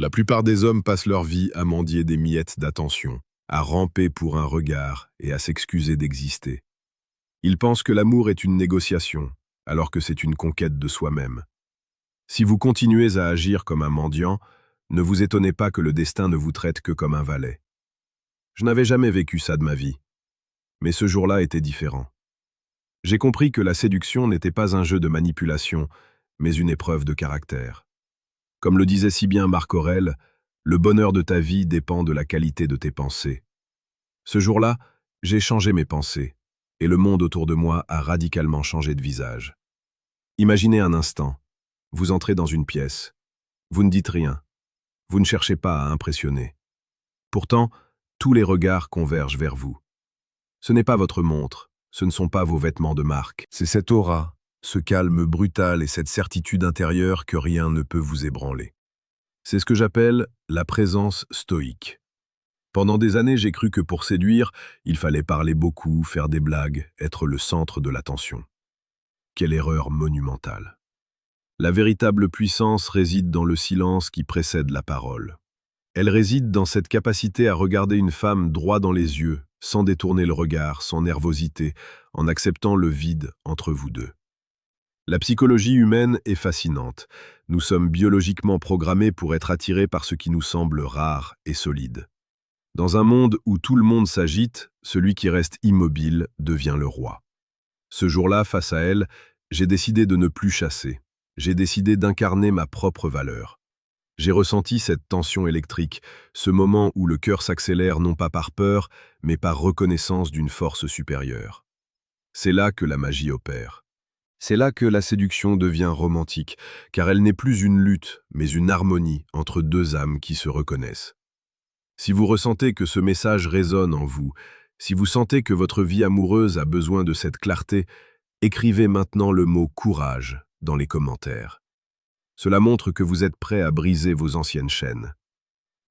La plupart des hommes passent leur vie à mendier des miettes d'attention, à ramper pour un regard et à s'excuser d'exister. Ils pensent que l'amour est une négociation, alors que c'est une conquête de soi-même. Si vous continuez à agir comme un mendiant, ne vous étonnez pas que le destin ne vous traite que comme un valet. Je n'avais jamais vécu ça de ma vie, mais ce jour-là était différent. J'ai compris que la séduction n'était pas un jeu de manipulation, mais une épreuve de caractère. Comme le disait si bien Marc Aurèle, le bonheur de ta vie dépend de la qualité de tes pensées. Ce jour-là, j'ai changé mes pensées, et le monde autour de moi a radicalement changé de visage. Imaginez un instant, vous entrez dans une pièce, vous ne dites rien, vous ne cherchez pas à impressionner. Pourtant, tous les regards convergent vers vous. Ce n'est pas votre montre, ce ne sont pas vos vêtements de marque, c'est cette aura, ce calme brutal et cette certitude intérieure que rien ne peut vous ébranler. C'est ce que j'appelle la présence stoïque. Pendant des années, j'ai cru que pour séduire, il fallait parler beaucoup, faire des blagues, être le centre de l'attention. Quelle erreur monumentale. La véritable puissance réside dans le silence qui précède la parole. Elle réside dans cette capacité à regarder une femme droit dans les yeux, sans détourner le regard, sans nervosité, en acceptant le vide entre vous deux. La psychologie humaine est fascinante. Nous sommes biologiquement programmés pour être attirés par ce qui nous semble rare et solide. Dans un monde où tout le monde s'agite, celui qui reste immobile devient le roi. Ce jour-là, face à elle, j'ai décidé de ne plus chasser. J'ai décidé d'incarner ma propre valeur. J'ai ressenti cette tension électrique, ce moment où le cœur s'accélère non pas par peur, mais par reconnaissance d'une force supérieure. C'est là que la magie opère. C'est là que la séduction devient romantique, car elle n'est plus une lutte, mais une harmonie entre deux âmes qui se reconnaissent. Si vous ressentez que ce message résonne en vous, si vous sentez que votre vie amoureuse a besoin de cette clarté, écrivez maintenant le mot « courage » dans les commentaires. Cela montre que vous êtes prêt à briser vos anciennes chaînes.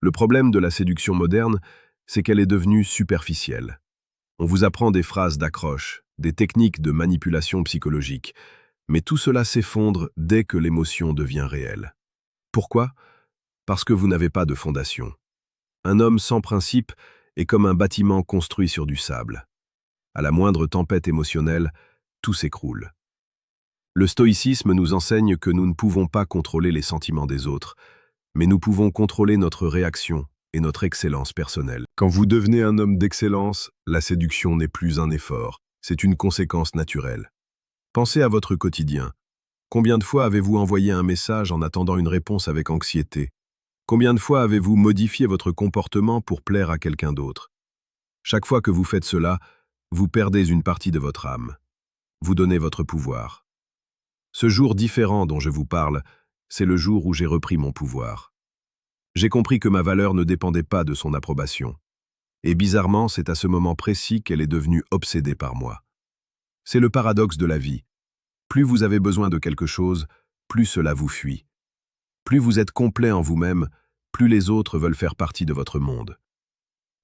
Le problème de la séduction moderne, c'est qu'elle est devenue superficielle. On vous apprend des phrases d'accroche, des techniques de manipulation psychologique, mais tout cela s'effondre dès que l'émotion devient réelle. Pourquoi? Parce que vous n'avez pas de fondation. Un homme sans principe est comme un bâtiment construit sur du sable. À la moindre tempête émotionnelle, tout s'écroule. Le stoïcisme nous enseigne que nous ne pouvons pas contrôler les sentiments des autres, mais nous pouvons contrôler notre réaction et notre excellence personnelle. Quand vous devenez un homme d'excellence, la séduction n'est plus un effort, c'est une conséquence naturelle. Pensez à votre quotidien. Combien de fois avez-vous envoyé un message en attendant une réponse avec anxiété? Combien de fois avez-vous modifié votre comportement pour plaire à quelqu'un d'autre? Chaque fois que vous faites cela, vous perdez une partie de votre âme. Vous donnez votre pouvoir. Ce jour différent dont je vous parle, c'est le jour où j'ai repris mon pouvoir. J'ai compris que ma valeur ne dépendait pas de son approbation. Et bizarrement, c'est à ce moment précis qu'elle est devenue obsédée par moi. C'est le paradoxe de la vie. Plus vous avez besoin de quelque chose, plus cela vous fuit. Plus vous êtes complet en vous-même, plus les autres veulent faire partie de votre monde.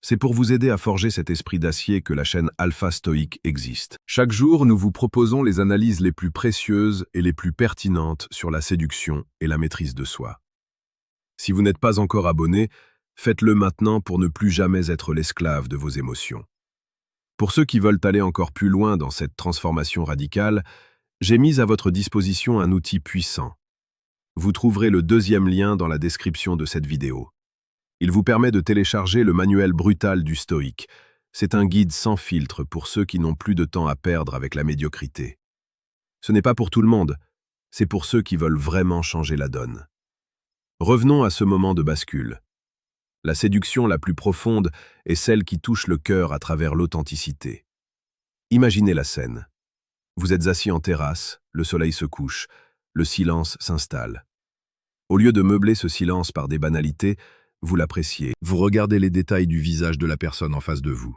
C'est pour vous aider à forger cet esprit d'acier que la chaîne Alpha Stoïque existe. Chaque jour, nous vous proposons les analyses les plus précieuses et les plus pertinentes sur la séduction et la maîtrise de soi. Si vous n'êtes pas encore abonné, faites-le maintenant pour ne plus jamais être l'esclave de vos émotions. Pour ceux qui veulent aller encore plus loin dans cette transformation radicale, j'ai mis à votre disposition un outil puissant. Vous trouverez le deuxième lien dans la description de cette vidéo. Il vous permet de télécharger le manuel brutal du stoïque. C'est un guide sans filtre pour ceux qui n'ont plus de temps à perdre avec la médiocrité. Ce n'est pas pour tout le monde, c'est pour ceux qui veulent vraiment changer la donne. Revenons à ce moment de bascule. La séduction la plus profonde est celle qui touche le cœur à travers l'authenticité. Imaginez la scène. Vous êtes assis en terrasse, le soleil se couche, le silence s'installe. Au lieu de meubler ce silence par des banalités, vous l'appréciez. Vous regardez les détails du visage de la personne en face de vous.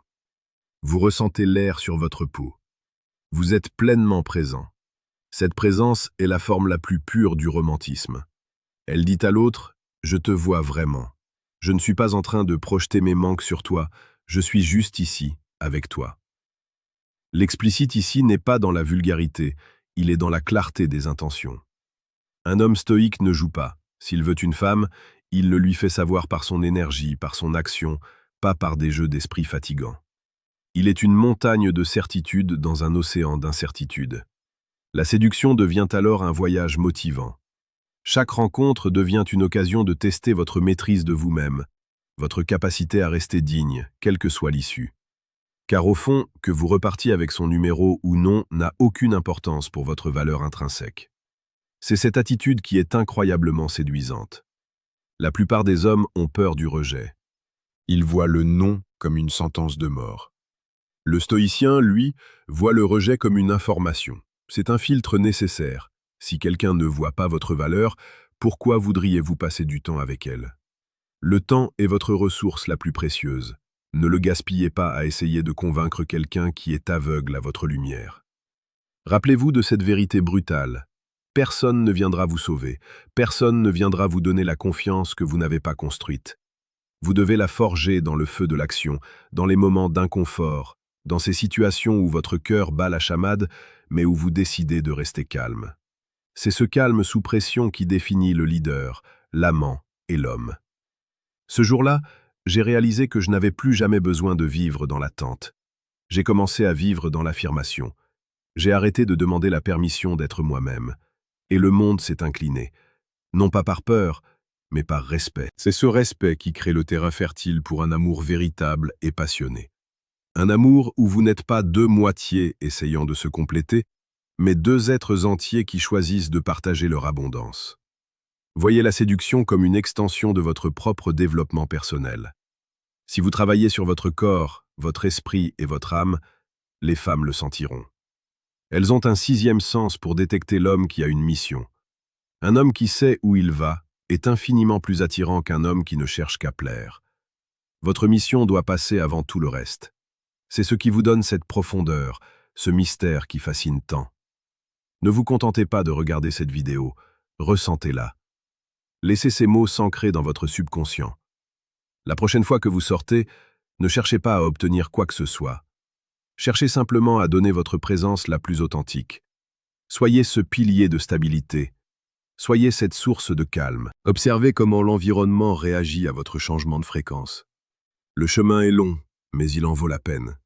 Vous ressentez l'air sur votre peau. Vous êtes pleinement présent. Cette présence est la forme la plus pure du romantisme. Elle dit à l'autre « Je te vois vraiment. Je ne suis pas en train de projeter mes manques sur toi, je suis juste ici, avec toi. » L'explicite ici n'est pas dans la vulgarité, il est dans la clarté des intentions. Un homme stoïque ne joue pas. S'il veut une femme, Il le lui fait savoir par son énergie, par son action, pas par des jeux d'esprit fatigants. Il est une montagne de certitude dans un océan d'incertitude. La séduction devient alors un voyage motivant. Chaque rencontre devient une occasion de tester votre maîtrise de vous-même, votre capacité à rester digne, quelle que soit l'issue. Car au fond, que vous repartiez avec son numéro ou non n'a aucune importance pour votre valeur intrinsèque. C'est cette attitude qui est incroyablement séduisante. La plupart des hommes ont peur du rejet. Ils voient le non comme une sentence de mort. Le stoïcien, lui, voit le rejet comme une information. C'est un filtre nécessaire. Si quelqu'un ne voit pas votre valeur, pourquoi voudriez-vous passer du temps avec elle? Le temps est votre ressource la plus précieuse. Ne le gaspillez pas à essayer de convaincre quelqu'un qui est aveugle à votre lumière. Rappelez-vous de cette vérité brutale. Personne ne viendra vous sauver. Personne ne viendra vous donner la confiance que vous n'avez pas construite. Vous devez la forger dans le feu de l'action, dans les moments d'inconfort, dans ces situations où votre cœur bat la chamade, mais où vous décidez de rester calme. C'est ce calme sous pression qui définit le leader, l'amant et l'homme. Ce jour-là, j'ai réalisé que je n'avais plus jamais besoin de vivre dans l'attente. J'ai commencé à vivre dans l'affirmation. J'ai arrêté de demander la permission d'être moi-même. Et le monde s'est incliné. Non pas par peur, mais par respect. C'est ce respect qui crée le terrain fertile pour un amour véritable et passionné. Un amour où vous n'êtes pas deux moitiés essayant de se compléter, mais deux êtres entiers qui choisissent de partager leur abondance. Voyez la séduction comme une extension de votre propre développement personnel. Si vous travaillez sur votre corps, votre esprit et votre âme, les femmes le sentiront. Elles ont un sixième sens pour détecter l'homme qui a une mission. Un homme qui sait où il va est infiniment plus attirant qu'un homme qui ne cherche qu'à plaire. Votre mission doit passer avant tout le reste. C'est ce qui vous donne cette profondeur, ce mystère qui fascine tant. Ne vous contentez pas de regarder cette vidéo, ressentez-la. Laissez ces mots s'ancrer dans votre subconscient. La prochaine fois que vous sortez, ne cherchez pas à obtenir quoi que ce soit. Cherchez simplement à donner votre présence la plus authentique. Soyez ce pilier de stabilité. Soyez cette source de calme. Observez comment l'environnement réagit à votre changement de fréquence. Le chemin est long, mais il en vaut la peine.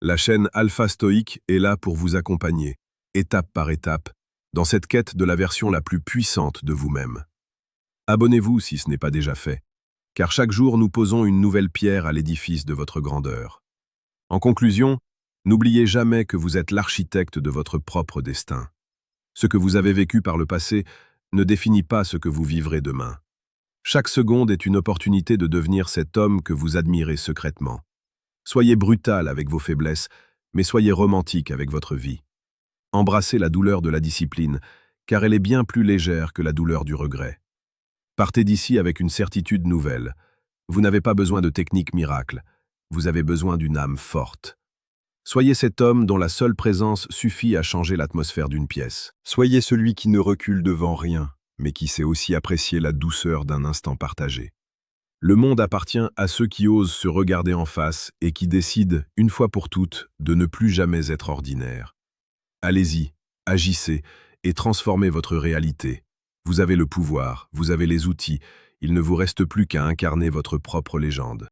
La chaîne Alpha Stoïque est là pour vous accompagner, étape par étape, dans cette quête de la version la plus puissante de vous-même. Abonnez-vous si ce n'est pas déjà fait, car chaque jour nous posons une nouvelle pierre à l'édifice de votre grandeur. En conclusion, n'oubliez jamais que vous êtes l'architecte de votre propre destin. Ce que vous avez vécu par le passé ne définit pas ce que vous vivrez demain. Chaque seconde est une opportunité de devenir cet homme que vous admirez secrètement. Soyez brutal avec vos faiblesses, mais soyez romantique avec votre vie. Embrassez la douleur de la discipline, car elle est bien plus légère que la douleur du regret. Partez d'ici avec une certitude nouvelle. Vous n'avez pas besoin de techniques miracles, vous avez besoin d'une âme forte. Soyez cet homme dont la seule présence suffit à changer l'atmosphère d'une pièce. Soyez celui qui ne recule devant rien, mais qui sait aussi apprécier la douceur d'un instant partagé. Le monde appartient à ceux qui osent se regarder en face et qui décident, une fois pour toutes, de ne plus jamais être ordinaires. Allez-y, agissez et transformez votre réalité. Vous avez le pouvoir, vous avez les outils, il ne vous reste plus qu'à incarner votre propre légende.